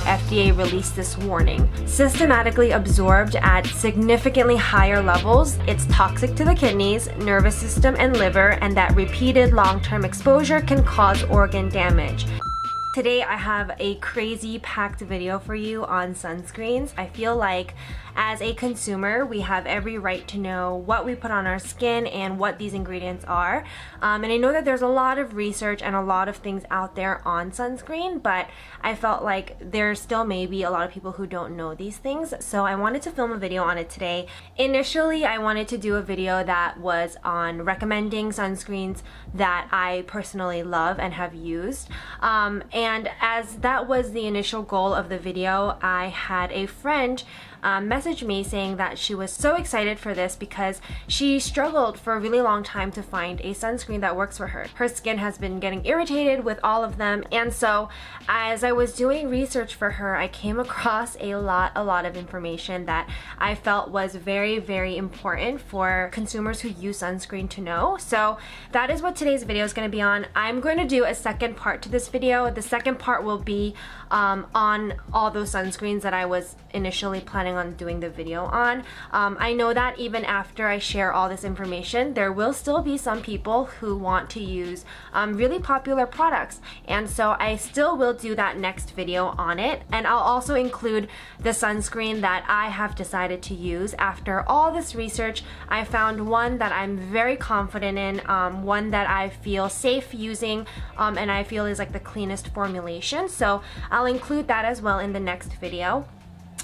FDA released this warning. Systematically absorbed at significantly higher levels, it's toxic to the kidneys, nervous system, and liver, and that repeated long-term exposure can cause organ damage. Today I have a crazy packed video for you on sunscreens. I feel like as a consumer, we have every right to know what we put on our skin and what these ingredients are. And I know that there's a lot of research and a lot of things out there on sunscreen, but I felt like there still may be a lot of people who don't know these things. So I wanted to film a video on it today. Initially, I wanted to do a video that was on recommending sunscreens that I personally love and have used. And as that was the initial goal of the video, I had a friend message me saying that she was so excited for this because she struggled for a really long time to find a sunscreen that works for her. Her skin has been getting irritated with all of them, and so as I was doing research for her, I came across a lot of information that I felt was very important for consumers who use sunscreen to know. So that is what today's video is going to be on. I'm going to do a second part to this video. The second part will be on all those sunscreens that I was initially planning on doing the video on. I know that even after I share all this information, there will still be some people who want to use really popular products, and so I still will do that next video on it, and I'll also include the sunscreen that I have decided to use. After all this research, I found one that I'm very confident in, one that I feel safe using, and I feel is like the cleanest formulation, so I'll include that as well in the next video.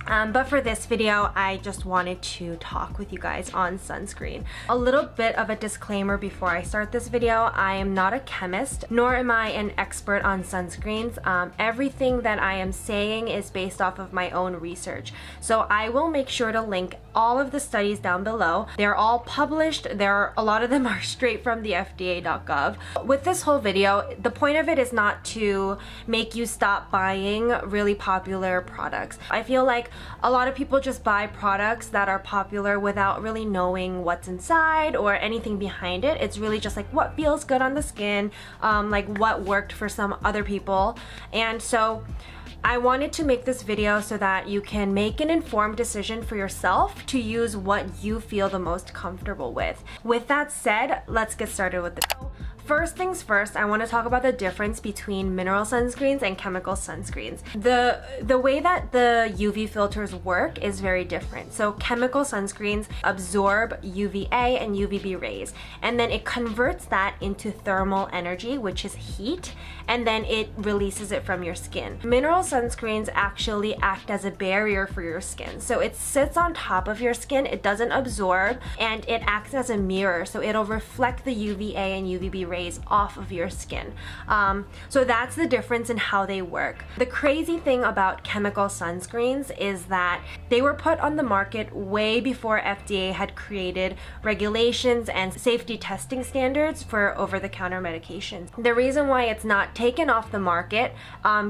But for this video, I just wanted to talk with you guys on sunscreen. A little bit of a disclaimer before I start this video. I am not a chemist, nor am I an expert on sunscreens. Everything that I am saying is based off of my own research. So I will make sure to link all of the studies down below. They're all published. A lot of them are straight from the FDA.gov. With this whole video, the point of it is not to make you stop buying really popular products. I feel like a lot of people just buy products that are popular without really knowing what's inside or anything behind it. It's really just like what feels good on the skin, like what worked for some other people. And so I wanted to make this video so that you can make an informed decision for yourself to use what you feel the most comfortable with. With that said, let's get started with the video. First things first, I want to talk about the difference between mineral sunscreens and chemical sunscreens. The way that the UV filters work is very different. So chemical sunscreens absorb UVA and UVB rays, and then it converts that into thermal energy, which is heat, and then it releases it from your skin. Mineral sunscreens actually act as a barrier for your skin. So it sits on top of your skin, it doesn't absorb, and it acts as a mirror. So it'll reflect the UVA and UVB rays off of your skin. So that's the difference in how they work. The crazy thing about chemical sunscreens is that they were put on the market way before FDA had created regulations and safety testing standards for over-the-counter medications. The reason why it's not taken off the market,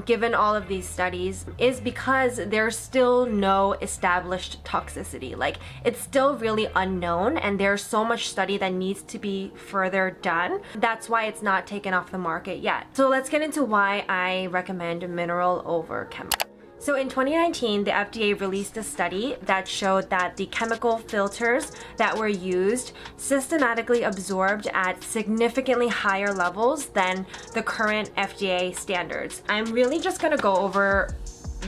given all of these studies, is because there's still no established toxicity. Like, it's still really unknown, and there's so much study that needs to be further done. That's why it's not taken off the market yet. So let's get into why I recommend mineral over chemical. So in 2019, the FDA released a study that showed that the chemical filters that were used systematically absorbed at significantly higher levels than the current FDA standards. I'm really just gonna go over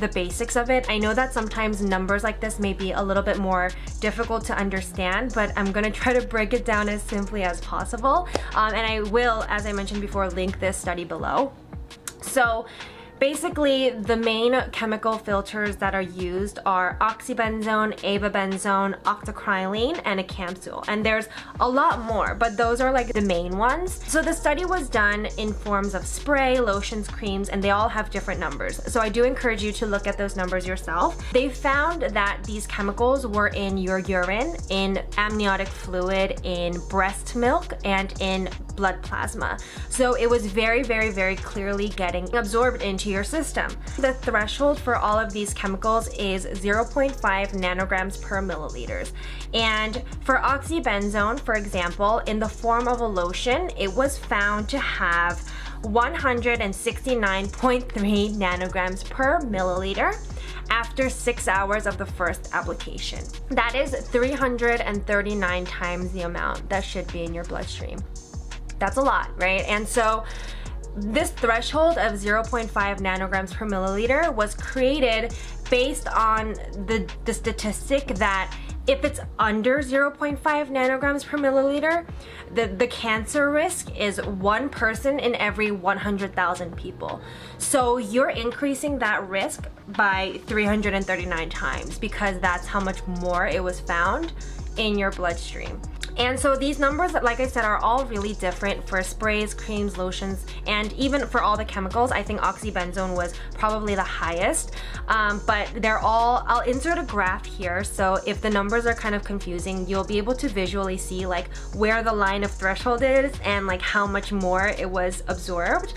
the basics of it. I know that sometimes numbers like this may be a little bit more difficult to understand, but I'm gonna try to break it down as simply as possible. And I will, as I mentioned before, link this study below. So basically, the main chemical filters that are used are oxybenzone, avobenzone, octocrylene, and a capsule. And there's a lot more, but those are like the main ones. So the study was done in forms of spray, lotions, creams, and they all have different numbers. So I do encourage you to look at those numbers yourself. They found that these chemicals were in your urine, in amniotic fluid, in breast milk, and in blood plasma. So it was very, very, very clearly getting absorbed into your system. The threshold for all of these chemicals is 0.5 nanograms per milliliters. And for oxybenzone, for example, in the form of a lotion, it was found to have 169.3 nanograms per milliliter after 6 hours of the first application. That is 339 times the amount that should be in your bloodstream. That's a lot, right? And so this threshold of 0.5 nanograms per milliliter was created based on the statistic that if it's under 0.5 nanograms per milliliter, the cancer risk is 1 person in every 100,000 people. So you're increasing that risk by 339 times because that's how much more it was found in your bloodstream. And so these numbers, like I said, are all really different for sprays, creams, lotions, and even for all the chemicals. I think oxybenzone was probably the highest, but they're all, I'll insert a graph here, so if the numbers are kind of confusing, you'll be able to visually see like where the line of threshold is and like how much more it was absorbed.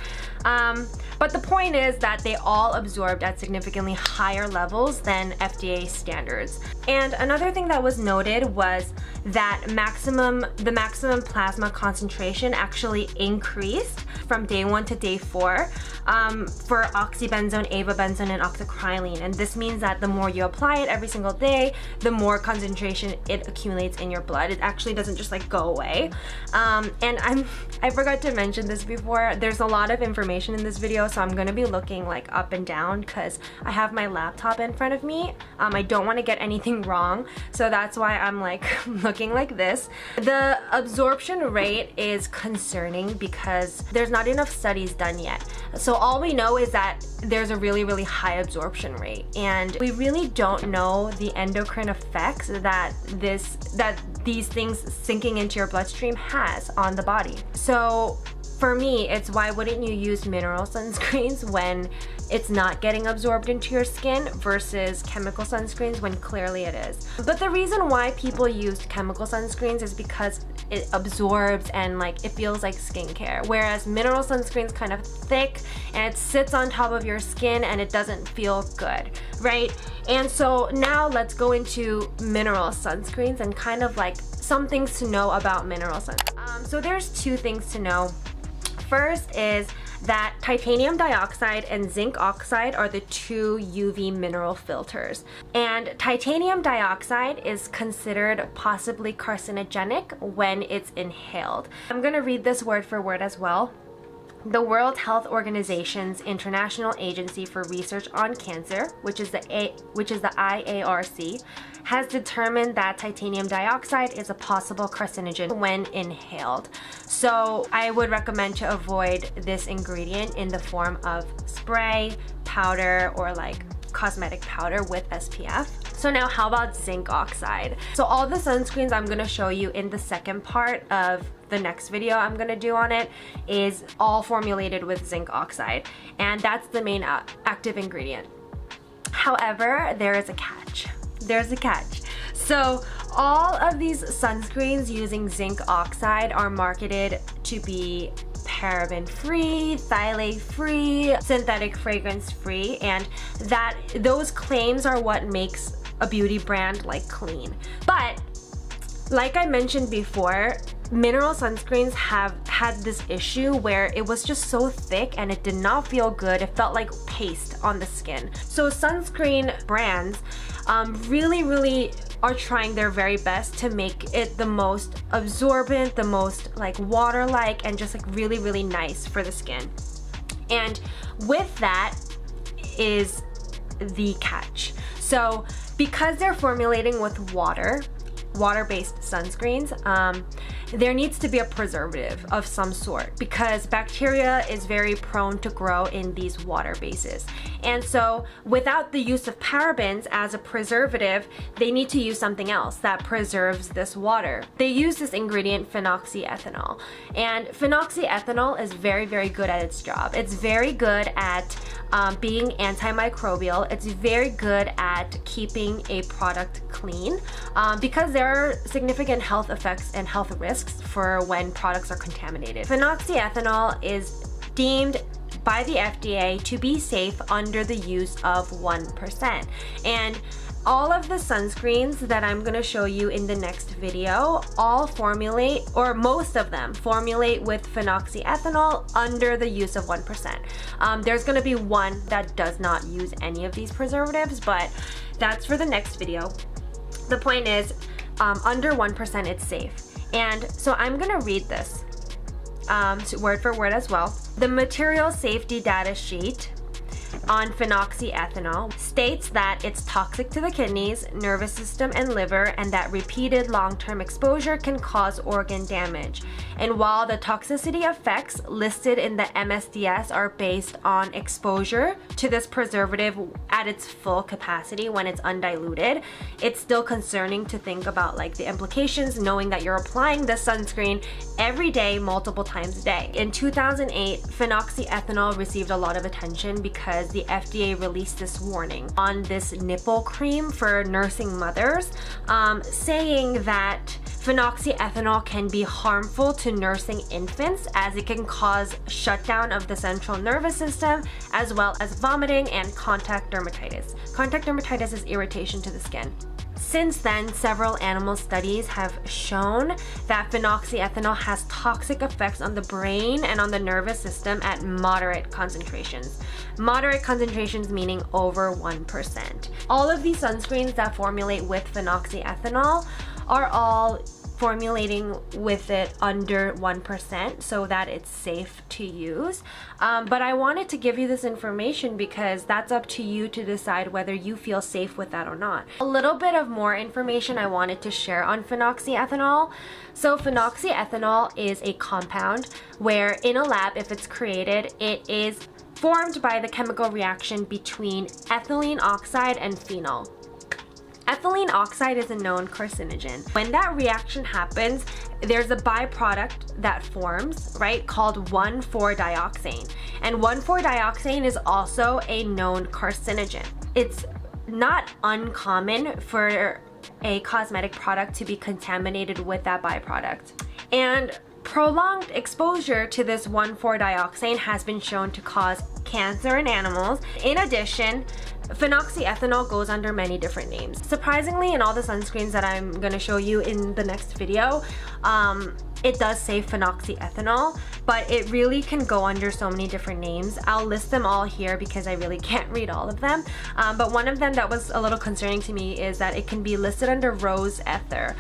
But the point is that they all absorbed at significantly higher levels than FDA standards. And another thing that was noted was that the maximum plasma concentration actually increased from day 1 to day 4 for oxybenzone, avobenzone, and octocrylene. And this means that the more you apply it every single day, the more concentration it accumulates in your blood. It actually doesn't just like go away. And I forgot to mention this before. There's a lot of information in this video, so I'm gonna be looking like up and down because I have my laptop in front of me. I don't want to get anything wrong, so that's why I'm like looking like this. The absorption rate is concerning because there's not enough studies done yet. So all we know is that there's a really, really high absorption rate, and we really don't know the endocrine effects that these things sinking into your bloodstream has on the body. So for me, it's why wouldn't you use mineral sunscreens when it's not getting absorbed into your skin versus chemical sunscreens when clearly it is. But the reason why people use chemical sunscreens is because it absorbs and like it feels like skincare, whereas mineral sunscreen's kind of thick and it sits on top of your skin and it doesn't feel good, right? And so now let's go into mineral sunscreens and kind of like some things to know about mineral sunscreens. So there's 2 things to know. First is that titanium dioxide and zinc oxide are the 2 UV mineral filters. And titanium dioxide is considered possibly carcinogenic when it's inhaled. I'm gonna read this word for word as well. The World Health Organization's International Agency for Research on Cancer, which is the IARC, has determined that titanium dioxide is a possible carcinogen when inhaled. So I would recommend to avoid this ingredient in the form of spray, powder, or like cosmetic powder with SPF. So now how about zinc oxide? So all the sunscreens I'm gonna show you in the second part of the next video I'm gonna do on it is all formulated with zinc oxide, and that's the main active ingredient. However, there is a catch. There's a catch. So all of these sunscreens using zinc oxide are marketed to be paraben-free, phthalate-free, synthetic fragrance-free, and those claims are what makes a beauty brand like clean. But like I mentioned before, mineral sunscreens have had this issue where it was just so thick and it did not feel good. It felt like paste on the skin. So sunscreen brands really are trying their very best to make it the most absorbent, the most like water-like, and just like really nice for the skin. And with that is the catch. So because they're formulating with water-based sunscreens, there needs to be a preservative of some sort because bacteria is very prone to grow in these water bases. And so without the use of parabens as a preservative, they need to use something else that preserves this water. They use this ingredient phenoxyethanol. And phenoxyethanol is very, very good at its job. It's very good at being antimicrobial. It's very good at keeping a product clean because there are significant health effects and health risks for when products are contaminated. Phenoxyethanol is deemed by the FDA to be safe under the use of 1%. And all of the sunscreens that I'm going to show you in the next video all formulate, or most of them formulate with phenoxyethanol under the use of 1%. There's going to be one that does not use any of these preservatives, but that's for the next video. The point is, under 1% it's safe. And so I'm going to read this word for word as well. The material safety data sheet on phenoxyethanol states that it's toxic to the kidneys, nervous system, and liver, and that repeated long-term exposure can cause organ damage. And while the toxicity effects listed in the MSDS are based on exposure to this preservative at its full capacity when it's undiluted, it's still concerning to think about like the implications knowing that you're applying this sunscreen every day, multiple times a day. In 2008, phenoxyethanol received a lot of attention because the FDA released this warning on this nipple cream for nursing mothers, saying that phenoxyethanol can be harmful to nursing infants as it can cause shutdown of the central nervous system, as well as vomiting and contact dermatitis. Contact dermatitis is irritation to the skin. Since then, several animal studies have shown that phenoxyethanol has toxic effects on the brain and on the nervous system at moderate concentrations. Moderate concentrations meaning over 1%. All of these sunscreens that formulate with phenoxyethanol are all formulating with it under 1% so that it's safe to use. But I wanted to give you this information because that's up to you to decide whether you feel safe with that or not. A little bit of more information I wanted to share on phenoxyethanol. So phenoxyethanol is a compound where in a lab, if it's created, it is formed by the chemical reaction between ethylene oxide and phenol. Ethylene oxide is a known carcinogen. When that reaction happens, there's a byproduct that forms, right, called 1,4-dioxane. And 1,4-dioxane is also a known carcinogen. It's not uncommon for a cosmetic product to be contaminated with that byproduct. And prolonged exposure to this 1,4-dioxane has been shown to cause cancer in animals. In addition, phenoxyethanol goes under many different names. Surprisingly, in all the sunscreens that I'm going to show you in the next video, it does say phenoxyethanol, but it really can go under so many different names. I'll list them all here because I really can't read all of them. But one of them that was a little concerning to me is that it can be listed under rose ether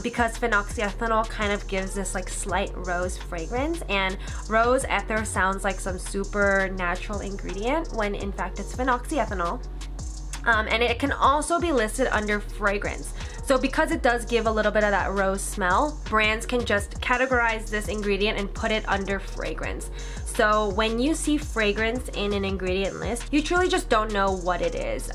because phenoxyethanol kind of gives this like slight rose fragrance, and rose ether sounds like some super natural ingredient when in fact it's phenoxyethanol. And it can also be listed under fragrance. So because it does give a little bit of that rose smell, brands can just categorize this ingredient and put it under fragrance. So when you see fragrance in an ingredient list, you truly just don't know what it is.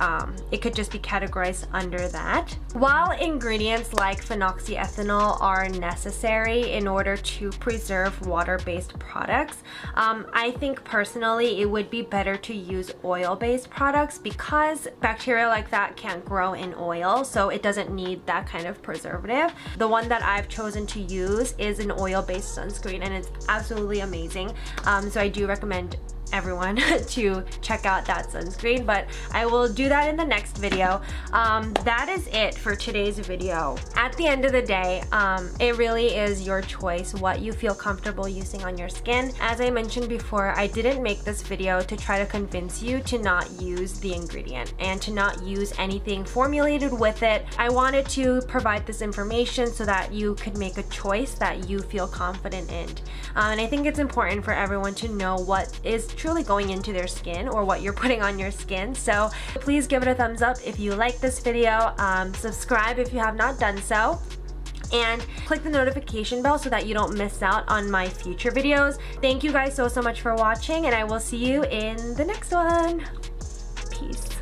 It could just be categorized under that. While ingredients like phenoxyethanol are necessary in order to preserve water-based products, I think personally it would be better to use oil-based products because bacteria like that can't grow in oil, so it doesn't need that kind of preservative. The one that I've chosen to use is an oil-based sunscreen, and it's absolutely amazing. So I do recommend everyone to check out that sunscreen, but I will do that in the next video. That is it for today's video. At the end of the day, it really is your choice what you feel comfortable using on your skin. As I mentioned before, I didn't make this video to try to convince you to not use the ingredient and to not use anything formulated with it. I wanted to provide this information so that you could make a choice that you feel confident in. And I think it's important for everyone to know what is truly going into their skin or what you're putting on your skin. So please give it a thumbs up if you like this video, subscribe if you have not done so, and click the notification bell so that you don't miss out on my future videos. Thank you guys so much for watching, and I will see you in the next one. Peace.